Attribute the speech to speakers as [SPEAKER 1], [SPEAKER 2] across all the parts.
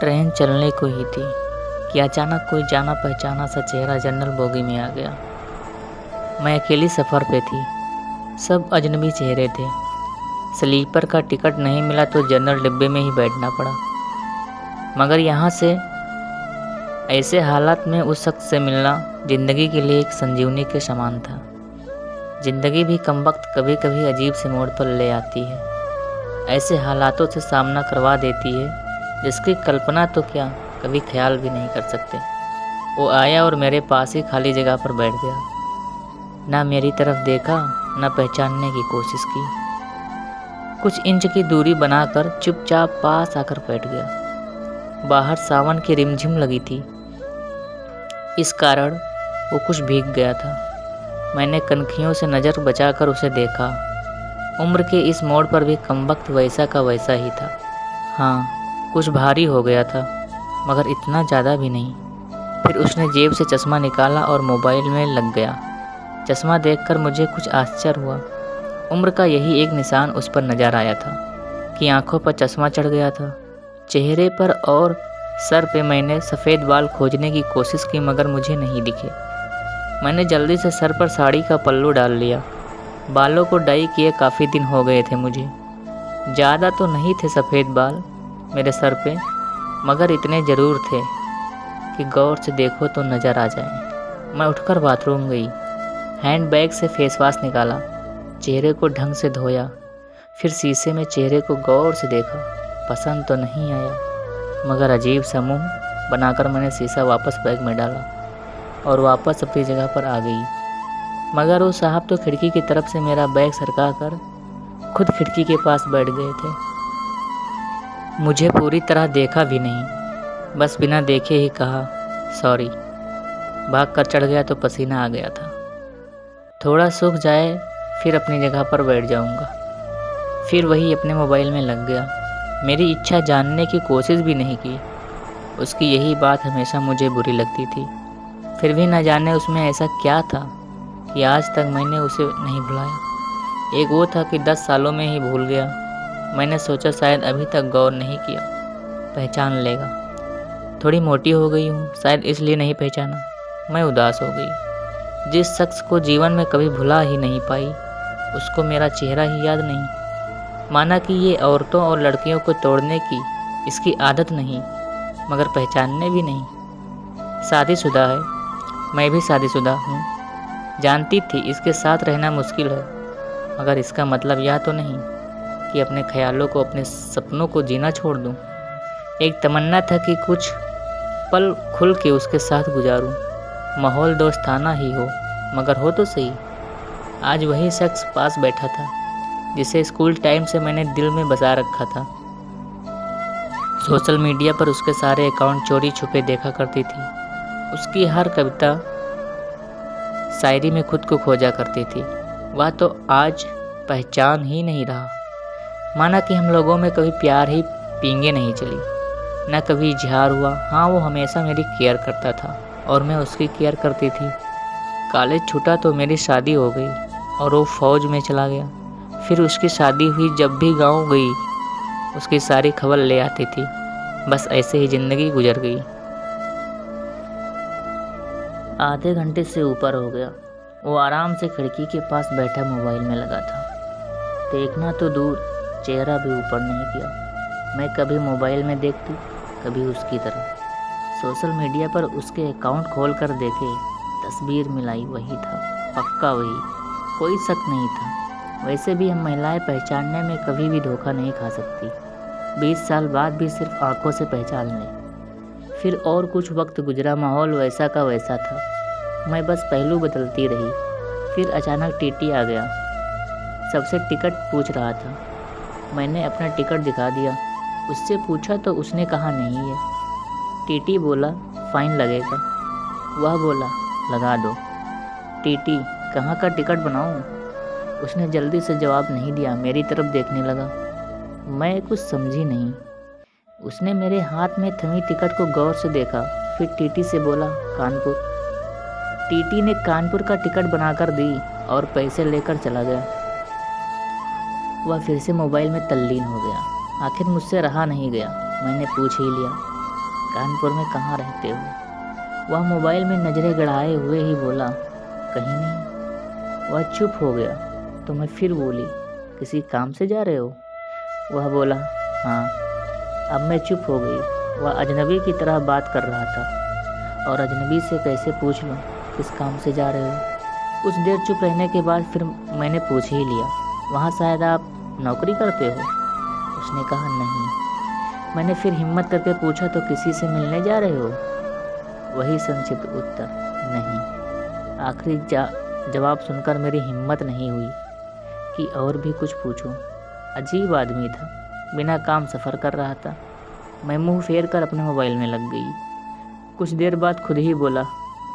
[SPEAKER 1] Train चलने को ही थी कि अचानक कोई जाना पहचाना सा चेहरा जनरल बोगी में आ गया। मैं अकेली सफ़र पे थी, सब अजनबी चेहरे थे। स्लीपर का टिकट नहीं मिला तो जनरल डिब्बे में ही बैठना पड़ा, मगर यहाँ से ऐसे हालात में उस शख्स से मिलना ज़िंदगी के लिए एक संजीवनी के समान था। ज़िंदगी भी कमबख्त कभी कभी अजीब से मोड़ पर ले आती है, ऐसे हालातों से सामना करवा देती है जिसकी कल्पना तो क्या कभी ख्याल भी नहीं कर सकते। वो आया और मेरे पास ही खाली जगह पर बैठ गया। ना मेरी तरफ देखा, ना पहचानने की कोशिश की। कुछ इंच की दूरी बनाकर चुपचाप पास आकर बैठ गया। बाहर सावन की रिमझिम लगी थी, इस कारण वो कुछ भीग गया था। मैंने कनखियों से नज़र बचाकर उसे देखा। उम्र के इस मोड़ पर भी कमबख्त वैसा का वैसा ही था। हाँ, कुछ भारी हो गया था, मगर इतना ज़्यादा भी नहीं। फिर उसने जेब से चश्मा निकाला और मोबाइल में लग गया। चश्मा देखकर मुझे कुछ आश्चर्य हुआ। उम्र का यही एक निशान उस पर नज़र आया था कि आंखों पर चश्मा चढ़ गया था। चेहरे पर और सर पे मैंने सफ़ेद बाल खोजने की कोशिश की, मगर मुझे नहीं दिखे। मैंने जल्दी से सर पर साड़ी का पल्लू डाल लिया। बालों को डाई किए काफ़ी दिन हो गए थे मुझे। ज़्यादा तो नहीं थे सफ़ेद बाल मेरे सर पे, मगर इतने ज़रूर थे कि गौर से देखो तो नज़र आ जाए। मैं उठकर बाथरूम गई, हैंडबैग से फेस वॉश निकाला, चेहरे को ढंग से धोया, फिर शीशे में चेहरे को गौर से देखा। पसंद तो नहीं आया, मगर अजीब सा मुँह बनाकर मैंने शीशा वापस बैग में डाला और वापस अपनी जगह पर आ गई। मगर वो साहब तो खिड़की की तरफ से मेरा बैग सरका कर खुद खिड़की के पास बैठ गए थे। मुझे पूरी तरह देखा भी नहीं, बस बिना देखे ही कहा सॉरी। भाग कर चढ़ गया तो पसीना आ गया था। थोड़ा सूख जाए फिर अपनी जगह पर बैठ जाऊंगा। फिर वही अपने मोबाइल में लग गया। मेरी इच्छा जानने की कोशिश भी नहीं की। उसकी यही बात हमेशा मुझे बुरी लगती थी। फिर भी न जाने उसमें ऐसा क्या था कि आज तक मैंने उसे नहीं भुलाया। एक वो था कि 10 सालों में ही भूल गया। मैंने सोचा शायद अभी तक गौर नहीं किया, पहचान लेगा। थोड़ी मोटी हो गई हूँ, शायद इसलिए नहीं पहचाना। मैं उदास हो गई। जिस शख्स को जीवन में कभी भुला ही नहीं पाई, उसको मेरा चेहरा ही याद नहीं। माना कि ये औरतों और लड़कियों को तोड़ने की इसकी आदत नहीं, मगर पहचानने भी नहीं। शादीशुदा है, मैं भी शादीशुदा हूँ। जानती थी इसके साथ रहना मुश्किल है, मगर इसका मतलब यह तो नहीं कि अपने ख्यालों को, अपने सपनों को जीना छोड़ दूं। एक तमन्ना था कि कुछ पल खुल के उसके साथ गुजारूं। माहौल दोस्ताना ही हो, मगर हो तो सही। आज वही शख्स पास बैठा था जिसे स्कूल टाइम से मैंने दिल में बसा रखा था। सोशल मीडिया पर उसके सारे अकाउंट चोरी छुपे देखा करती थी। उसकी हर कविता शायरी में खुद को खोजा करती थी। वह तो आज पहचान ही नहीं रहा। माना कि हम लोगों में कभी प्यार ही पींगे नहीं चली, न कभी इजहार हुआ। हाँ, वो हमेशा मेरी केयर करता था और मैं उसकी केयर करती थी। कॉलेज छूटा तो मेरी शादी हो गई और वो फौज में चला गया। फिर उसकी शादी हुई, जब भी गांव गई उसकी सारी खबर ले आती थी। बस ऐसे ही ज़िंदगी गुजर गई। आधे घंटे से ऊपर हो गया। वो आराम से खिड़की के पास बैठा मोबाइल में लगा था। देखना तो दूर, चेहरा भी ऊपर नहीं किया। मैं कभी मोबाइल में देखती, कभी उसकी तरफ। सोशल मीडिया पर उसके अकाउंट खोल कर देखे, तस्वीर मिलाई, वही था, पक्का वही, कोई शक नहीं था। वैसे भी हम महिलाएं पहचानने में कभी भी धोखा नहीं खा सकती। 20 साल बाद भी सिर्फ आंखों से पहचान लें। फिर और कुछ वक्त गुजरा, माहौल वैसा का वैसा था। मैं बस पहलू बदलती रही। फिर अचानक टीटी आ गया, सबसे टिकट पूछ रहा था। मैंने अपना टिकट दिखा दिया। उससे पूछा तो उसने कहा नहीं है। टीटी बोला फ़ाइन लगेगा। वह बोला लगा दो। टीटी कहाँ का टिकट बनाऊँ? उसने जल्दी से जवाब नहीं दिया, मेरी तरफ देखने लगा। मैं कुछ समझी नहीं। उसने मेरे हाथ में थमी टिकट को गौर से देखा, फिर टीटी से बोला कानपुर। टीटी ने कानपुर का टिकट बनाकर दी और पैसे लेकर चला गया। वह फिर से मोबाइल में तल्लीन हो गया। आखिर मुझसे रहा नहीं गया। मैंने पूछ ही लिया, कानपुर में कहाँ रहते हो? वह मोबाइल में नज़रें गड़ाए हुए ही बोला, कहीं नहीं। वह चुप हो गया तो मैं फिर बोली, किसी काम से जा रहे हो? वह बोला, हाँ। अब मैं चुप हो गई। वह अजनबी की तरह बात कर रहा था और अजनबी से कैसे पूछ लूँ किस काम से जा रहे हो। कुछ देर चुप रहने के बाद फिर मैंने पूछ ही लिया, वहाँ शायद आप नौकरी करते हो? उसने कहा, नहीं। मैंने फिर हिम्मत करके पूछा, तो किसी से मिलने जा रहे हो? वही संक्षिप्त उत्तर, नहीं। आखिरी जवाब सुनकर मेरी हिम्मत नहीं हुई कि और भी कुछ पूछूं। अजीब आदमी था, बिना काम सफ़र कर रहा था। मैं मुंह फेर कर अपने मोबाइल में लग गई। कुछ देर बाद खुद ही बोला,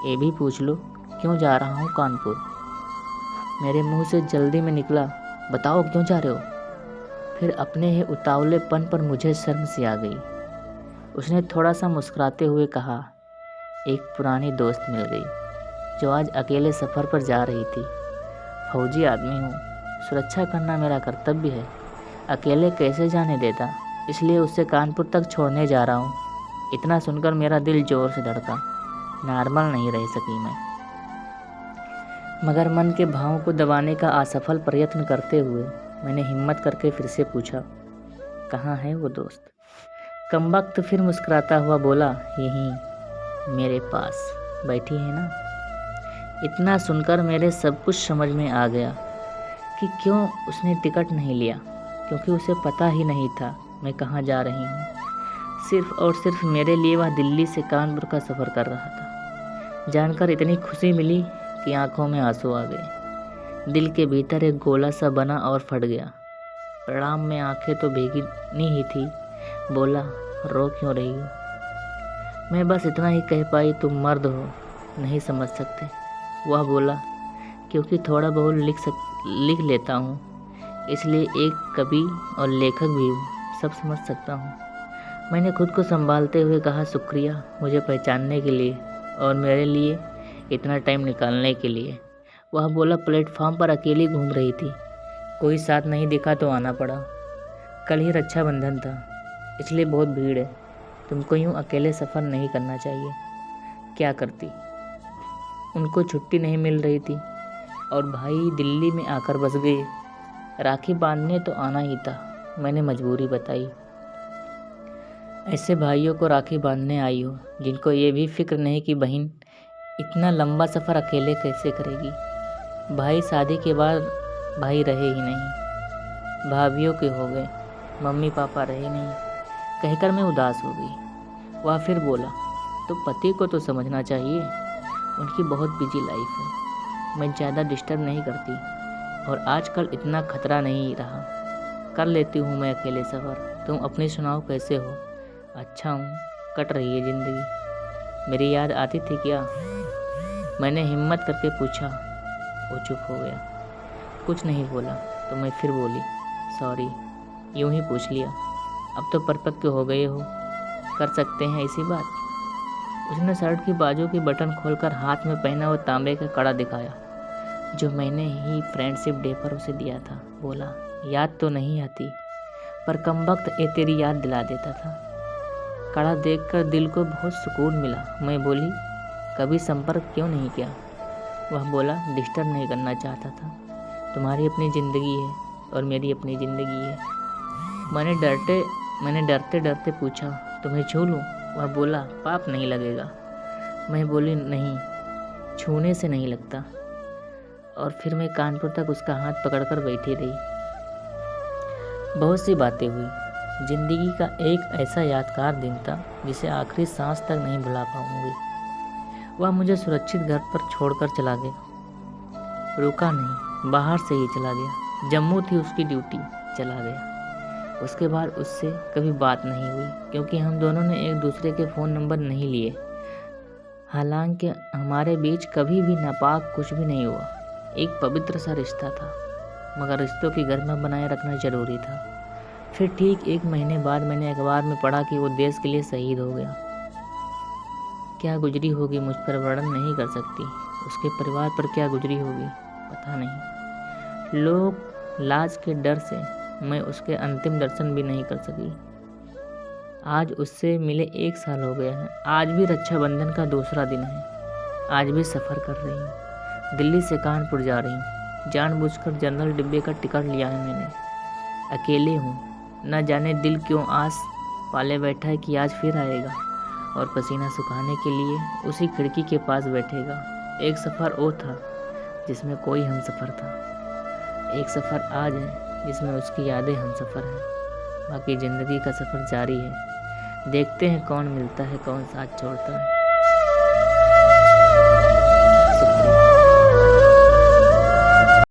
[SPEAKER 1] ये भी पूछ लो, क्यों जा रहा हूँ कानपुर? मेरे मुंह से जल्दी में निकला, बताओ क्यों जा रहे हो? फिर अपने ही उतावलेपन पर मुझे शर्म सी आ गई। उसने थोड़ा सा मुस्कुराते हुए कहा, एक पुरानी दोस्त मिल गई जो आज अकेले सफ़र पर जा रही थी। फौजी आदमी हूँ, सुरक्षा करना मेरा कर्तव्य है। अकेले कैसे जाने देता, इसलिए उससे कानपुर तक छोड़ने जा रहा हूँ। इतना सुनकर मेरा दिल जोर से धड़का। नॉर्मल नहीं रह सकी मैं, मगर मन के भावों को दबाने का असफल प्रयत्न करते हुए मैंने हिम्मत करके फिर से पूछा, कहाँ है वो दोस्त? कमबख्त फिर मुस्कुराता हुआ बोला, यहीं मेरे पास बैठी है ना। इतना सुनकर मेरे सब कुछ समझ में आ गया कि क्यों उसने टिकट नहीं लिया, क्योंकि उसे पता ही नहीं था मैं कहाँ जा रही हूँ। सिर्फ और सिर्फ मेरे लिए वह दिल्ली से कानपुर का सफ़र कर रहा था। जानकर इतनी खुशी मिली कि आंखों में आंसू आ गए। दिल के भीतर एक गोला सा बना और फट गया। प्रणाम में आंखें तो भीगनी ही थी। बोला, रो क्यों रही हो? मैं बस इतना ही कह पाई, तुम मर्द हो, नहीं समझ सकते। वह बोला, क्योंकि थोड़ा बहुत लिख लेता हूँ, इसलिए एक कवि और लेखक भी हूँ, सब समझ सकता हूँ। मैंने खुद को संभालते हुए कहा, शुक्रिया मुझे पहचानने के लिए और मेरे लिए इतना टाइम निकालने के लिए। वह बोला, प्लेटफॉर्म पर अकेली घूम रही थी, कोई साथ नहीं दिखा तो आना पड़ा। कल ही रक्षाबंधन था, इसलिए बहुत भीड़ है। तुमको यूँ अकेले सफ़र नहीं करना चाहिए। क्या करती? उनको छुट्टी नहीं मिल रही थी और भाई दिल्ली में आकर बस गए। राखी बांधने तो आना ही था, मैंने मजबूरी बताई। ऐसे भाइयों को राखी बांधने आई हो जिनको ये भी फिक्र नहीं कि बहन इतना लंबा सफ़र अकेले कैसे करेगी। भाई शादी के बाद भाई रहे ही नहीं, भाभियों के हो गए, मम्मी पापा रहे नहीं, कहकर मैं उदास हो गई। वह फिर बोला, तो पति को तो समझना चाहिए, उनकी बहुत बिजी लाइफ है। मैं ज़्यादा डिस्टर्ब नहीं करती और आजकल इतना खतरा नहीं रहा, कर लेती हूँ मैं अकेले सफ़र। तुम अपनी सुनाओ, कैसे हो? अच्छा हूँ, कट रही है ज़िंदगी। मेरी याद आती थी क्या? मैंने हिम्मत करके पूछा। वो चुप हो गया, कुछ नहीं बोला। तो मैं फिर बोली, सॉरी, यूँ ही पूछ लिया। अब तो परिपक्व हो गए हो, कर सकते हैं ऐसी बात। उसने शर्ट की बाजू की बटन खोलकर हाथ में पहना वो तांबे का कड़ा दिखाया जो मैंने ही फ्रेंडशिप डे पर उसे दिया था। बोला, याद तो नहीं आती, पर कमबख्त ये तेरी याद दिला देता था। कड़ा देखकर दिल को बहुत सुकून मिला। मैं बोली, कभी संपर्क क्यों नहीं किया? वह बोला, डिस्टर्ब नहीं करना चाहता था, तुम्हारी अपनी ज़िंदगी है और मेरी अपनी ज़िंदगी है। मैंने डरते डरते पूछा, तुम्हें छू लूँ? वह बोला, पाप नहीं लगेगा। मैं बोली, नहीं, छूने से नहीं लगता। और फिर मैं कानपुर तक उसका हाथ पकड़कर बैठी रही। बहुत सी बातें हुई। जिंदगी का एक ऐसा यादगार दिन था जिसे आखिरी सांस तक नहीं भुला पाऊंगी। वह मुझे सुरक्षित घर पर छोड़कर चला गया। रुका नहीं, बाहर से ही चला गया। जम्मू थी उसकी ड्यूटी, चला गया। उसके बाद उससे कभी बात नहीं हुई, क्योंकि हम दोनों ने एक दूसरे के फ़ोन नंबर नहीं लिए। हालांकि हमारे बीच कभी भी नापाक कुछ भी नहीं हुआ। एक पवित्र सा रिश्ता था, मगर रिश्तों की गरिमा बनाए रखना जरूरी था। फिर ठीक 1 महीने बाद मैंने अखबार में पढ़ा कि वो देश के लिए शहीद हो गया। क्या गुजरी होगी मुझ पर वर्णन नहीं कर सकती। उसके परिवार पर क्या गुजरी होगी पता नहीं। लोग लाज के डर से मैं उसके अंतिम दर्शन भी नहीं कर सकी। आज उससे मिले 1 साल हो गया है। आज भी रक्षाबंधन का दूसरा दिन है। आज भी सफ़र कर रही हूँ। दिल्ली से कानपुर जा रही हूँ। जानबूझकर जनरल डिब्बे का टिकट लिया है मैंने। अकेले हूँ। न जाने दिल क्यों आस पाले बैठा है कि आज फिर आएगा और पसीना सुखाने के लिए उसी खिड़की के पास बैठेगा। एक सफ़र वो था जिसमें कोई हम सफ़र था। एक सफ़र आज है जिसमें उसकी यादें हम सफ़र हैं। बाकी ज़िंदगी का सफ़र जारी है। देखते हैं कौन मिलता है, कौन साथ छोड़ता है। शुक्रिया।